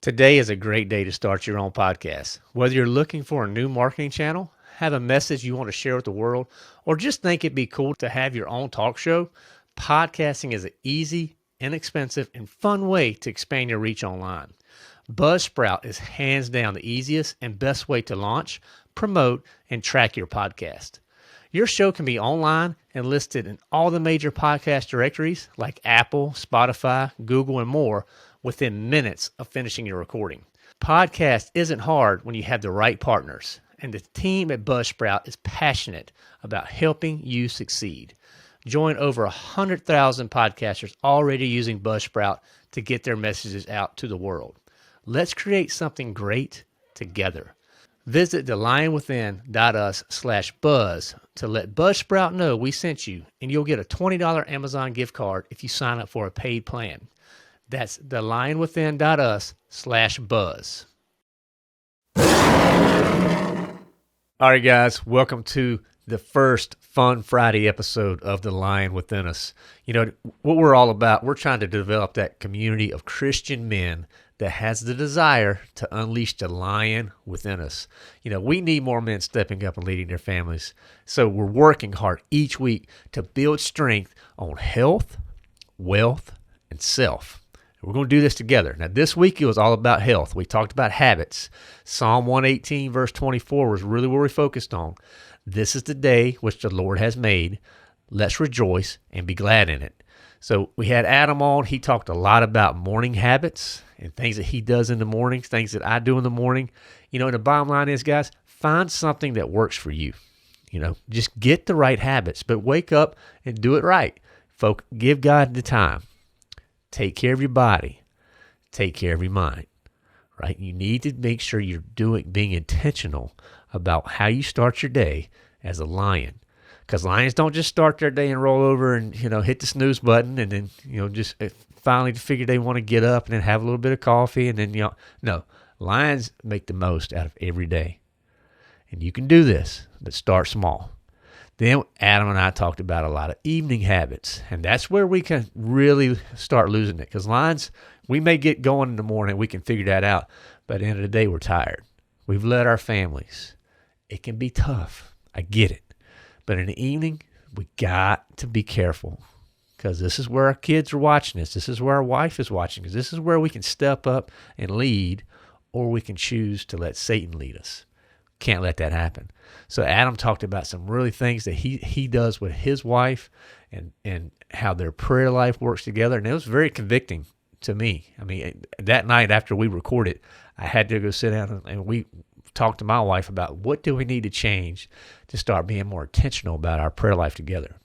Today is a great day to start your own podcast. Whether you're looking for a new marketing channel, have a message you want to share with the world, or just think it'd be cool to have your own talk show, podcasting is an easy, inexpensive, and fun way to expand your reach online. Buzzsprout is hands down the easiest and best way to launch, promote, and track your podcast. Your show can be online and listed in all the major podcast directories like Apple, Spotify, Google, and more within minutes of finishing your recording. Podcast isn't hard when you have the right partners, and the team at Buzzsprout is passionate about helping you succeed. Join over 100,000 podcasters already using Buzzsprout to get their messages out to the world. Let's create something great together. Visit thelionwithin.us/buzz to let Buzzsprout know we sent you, and you'll get a $20 Amazon gift card if you sign up for a paid plan. That's thelionwithin.us/buzz. All right, guys, welcome to the first Fun Friday episode of The Lion Within Us. You know, what we're all about, we're trying to develop that community of Christian men that has the desire to unleash the lion within us. You know, we need more men stepping up and leading their families. So we're working hard each week to build strength on health, wealth, and self. We're going to do this together. Now, this week it was all about health. We talked about habits. Psalm 118, verse 24 was really where we focused on. This is the day which the Lord has made. Let's rejoice and be glad in it. So we had Adam on. He talked a lot about morning habits and things that he does in the mornings, things that I do in the morning. You know, and the bottom line is, guys, find something that works for you. You know, just get the right habits, but wake up and do it right. Folk, give God the time. Take care of your body. Take care of your mind, right? You need to make sure you're being intentional about how you start your day as a lion. Because lions don't just start their day and roll over and, you know, hit the snooze button and then, you know, just finally figure they want to get up and then have a little bit of coffee and then, you know, no. Lions make the most out of every day. And you can do this, but start small. Then Adam and I talked about a lot of evening habits, and that's where we can really start losing it. Because lions, we may get going in the morning, we can figure that out, but at the end of the day, we're tired. We've led our families. It can be tough. I get it. But in the evening, we got to be careful because this is where our kids are watching us. This is where our wife is watching us. This is where we can step up and lead, or we can choose to let Satan lead us. Can't let that happen. So Adam talked about some really things that he does with his wife and how their prayer life works together. And it was very convicting to me. I mean, that night after we recorded, I had to go sit down and we talked to my wife about what do we need to change to start being more intentional about our prayer life together.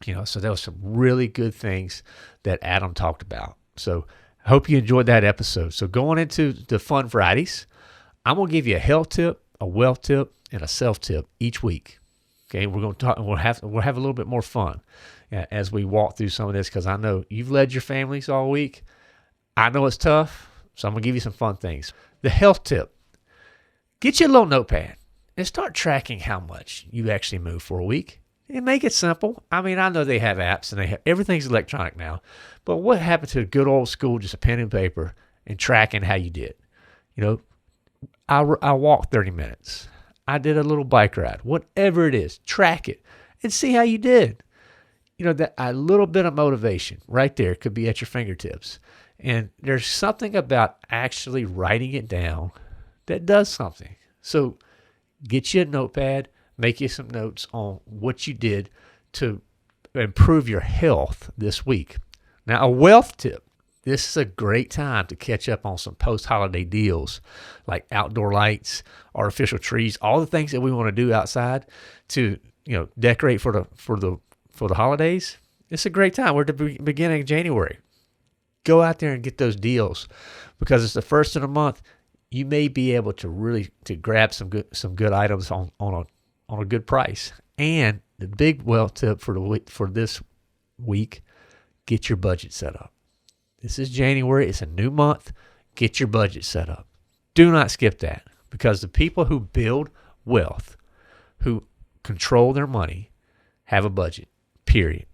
You know, so there was some really good things that Adam talked about. So I hope you enjoyed that episode. So going into the Fun Fridays, I'm going to give you a health tip, a wealth tip, and a self tip each week. Okay, we're going to talk. We'll have a little bit more fun as we walk through some of this because I know you've led your families all week. I know it's tough, so I'm going to give you some fun things. The health tip: get you a little notepad and start tracking how much you actually move for a week. And make it simple. I mean, I know they have apps and everything's electronic now, but what happened to good old school, just a pen and paper and tracking how you did? You know, I walked 30 minutes. I did a little bike ride. Whatever it is, track it and see how you did. You know, that a little bit of motivation right there could be at your fingertips. And there's something about actually writing it down that does something. So get you a notepad, make you some notes on what you did to improve your health this week. Now, a wealth tip. This is a great time to catch up on some post-holiday deals like outdoor lights, artificial trees, all the things that we want to do outside to, you know, decorate for the holidays. It's a great time. We're at the beginning of January. Go out there and get those deals because it's the first of the month. You may be able to really grab some good items on a good price. And the big wealth tip for this week: get your budget set up. This is January. It's a new month. Get your budget set up. Do not skip that because the people who build wealth, who control their money, have a budget, period.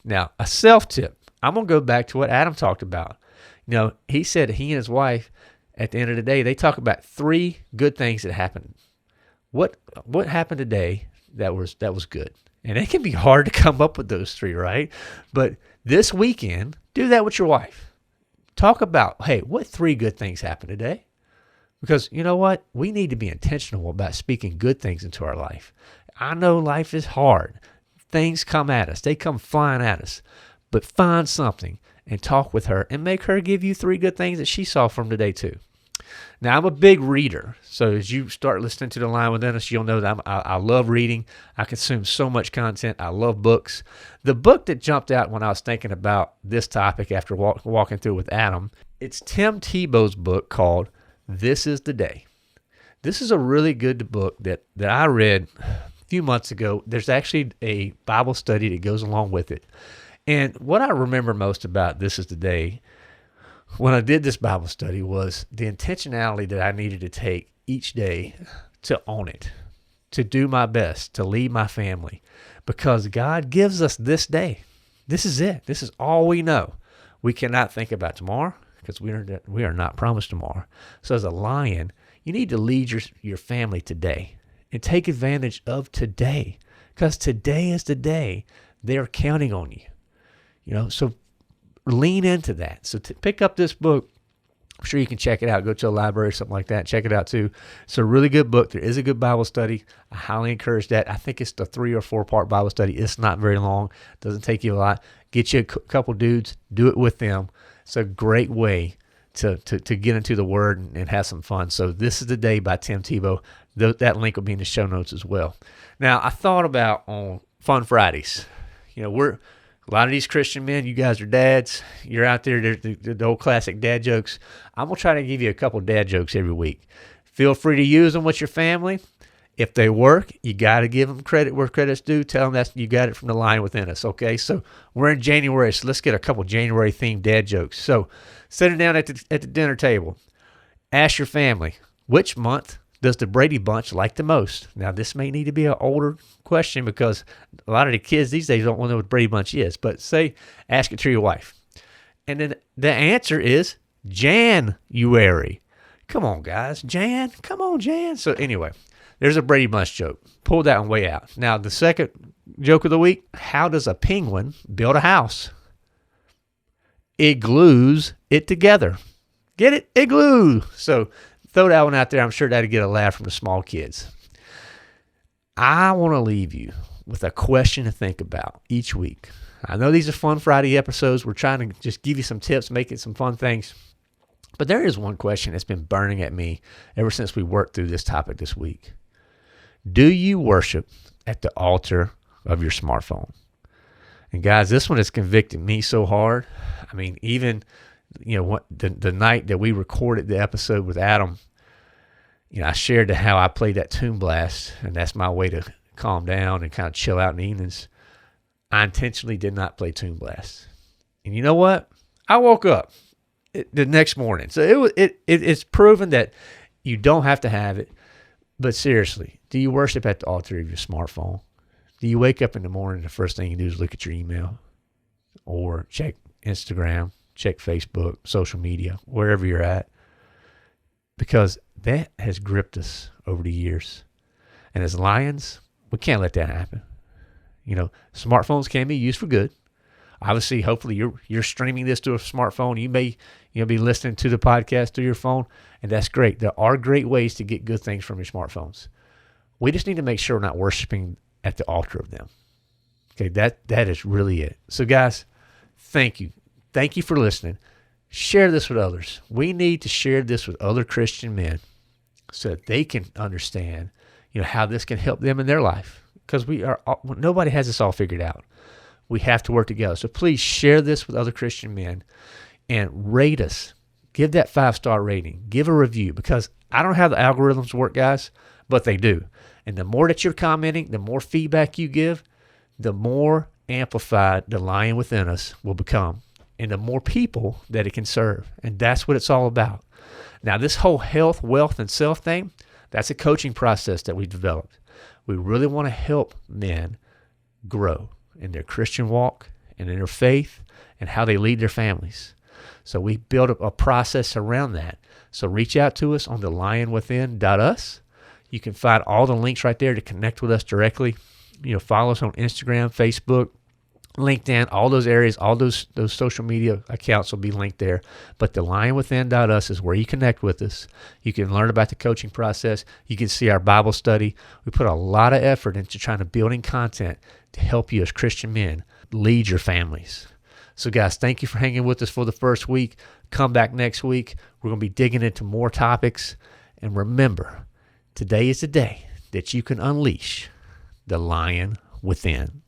Now, a self tip. I'm going to go back to what Adam talked about. You know, he said he and his wife, at the end of the day, they talk about 3 good things that happened. What happened today that was good? And it can be hard to come up with those 3, right? But this weekend, do that with your wife. Talk about, hey, what 3 good things happened today? Because you know what? We need to be intentional about speaking good things into our life. I know life is hard. Things come at us. They come flying at us. But find something and talk with her and make her give you 3 good things that she saw from today too. Now, I'm a big reader. So as you start listening to The Lion Within Us, you'll know that I love reading. I consume so much content. I love books. The book that jumped out when I was thinking about this topic after walking through with Adam, it's Tim Tebow's book called This is the Day. This is a really good book that I read a few months ago. There's actually a Bible study that goes along with it. And what I remember most about This is the Day when I did this Bible study was the intentionality that I needed to take each day to own it, to do my best, to lead my family, because God gives us this day. This is it. This is all we know. We cannot think about tomorrow because we are not promised tomorrow. So as a lion, you need to lead your family today and take advantage of today, because today is the day they're counting on you. So lean into that. So to pick up this book, I'm sure you can check it out. Go to a library or something like that. Check it out too. It's a really good book. There is a good Bible study. I highly encourage that. I think it's the 3 or 4 part Bible study. It's not very long. Doesn't take you a lot. Get you a couple dudes. Do it with them. It's a great way to get into the Word and have some fun. So This is the Day by Tim Tebow. That link will be in the show notes as well. Now, I thought about on Fun Fridays. A lot of these Christian men, you guys are dads. You're out there, the old classic dad jokes. I'm going to try to give you a couple dad jokes every week. Feel free to use them with your family. If they work, you got to give them credit where credit's due. Tell them that you got it from the Lion Within Us, okay? So we're in January, so let's get a couple January-themed dad jokes. So sitting down at the dinner table, ask your family, which month does the Brady Bunch like the most? Now, this may need to be an older question because a lot of the kids these days don't want to know what Brady Bunch is. But ask it to your wife. And then the answer is January. Come on, guys. Come on, Jan. So anyway, there's a Brady Bunch joke. Pull that one way out. Now, the second joke of the week, how does a penguin build a house? It glues it together. Get it? Igloo. So throw that one out there. I'm sure that'll get a laugh from the small kids. I want to leave you with a question to think about each week. I know these are Fun Friday episodes. We're trying to just give you some tips, make it some fun things. But there is one question that's been burning at me ever since we worked through this topic this week. Do you worship at the altar of your smartphone? And guys, this one has convicted me so hard. I mean, even the night that we recorded the episode with Adam, I shared how I played that Toon Blast, and that's my way to calm down and kind of chill out in the evenings. I intentionally did not play Toon Blast. And you know what? I woke up the next morning. So it's proven that you don't have to have it. But seriously, do you worship at the altar of your smartphone? Do you wake up in the morning, the first thing you do is look at your email or check Instagram, check Facebook, social media, wherever you're at? Because that has gripped us over the years. And as lions, we can't let that happen. Smartphones can be used for good. Obviously, hopefully you're streaming this to a smartphone. You may be listening to the podcast through your phone, and that's great. There are great ways to get good things from your smartphones. We just need to make sure we're not worshiping at the altar of them. Okay, that is really it. So guys, thank you. Thank you for listening. Share this with others. We need to share this with other Christian men so that they can understand, how this can help them in their life. Because nobody has this all figured out. We have to work together. So please share this with other Christian men and rate us. Give that 5-star rating. Give a review, because I don't know how the algorithms work, guys, but they do. And the more that you're commenting, the more feedback you give, the more amplified the Lion Within Us will become, and the more people that it can serve. And that's what it's all about. Now, this whole health, wealth, and self thing, that's a coaching process that we've developed. We really want to help men grow in their Christian walk and in their faith and how they lead their families. So we build a process around that. So reach out to us on thelionwithin.us. You can find all the links right there to connect with us directly. Follow us on Instagram, Facebook, LinkedIn, all those areas, all those social media accounts will be linked there. But thelionwithin.us is where you connect with us. You can learn about the coaching process. You can see our Bible study. We put a lot of effort into trying to building content to help you as Christian men lead your families. So guys, thank you for hanging with us for the first week. Come back next week. We're going to be digging into more topics. And remember, today is the day that you can unleash the lion within.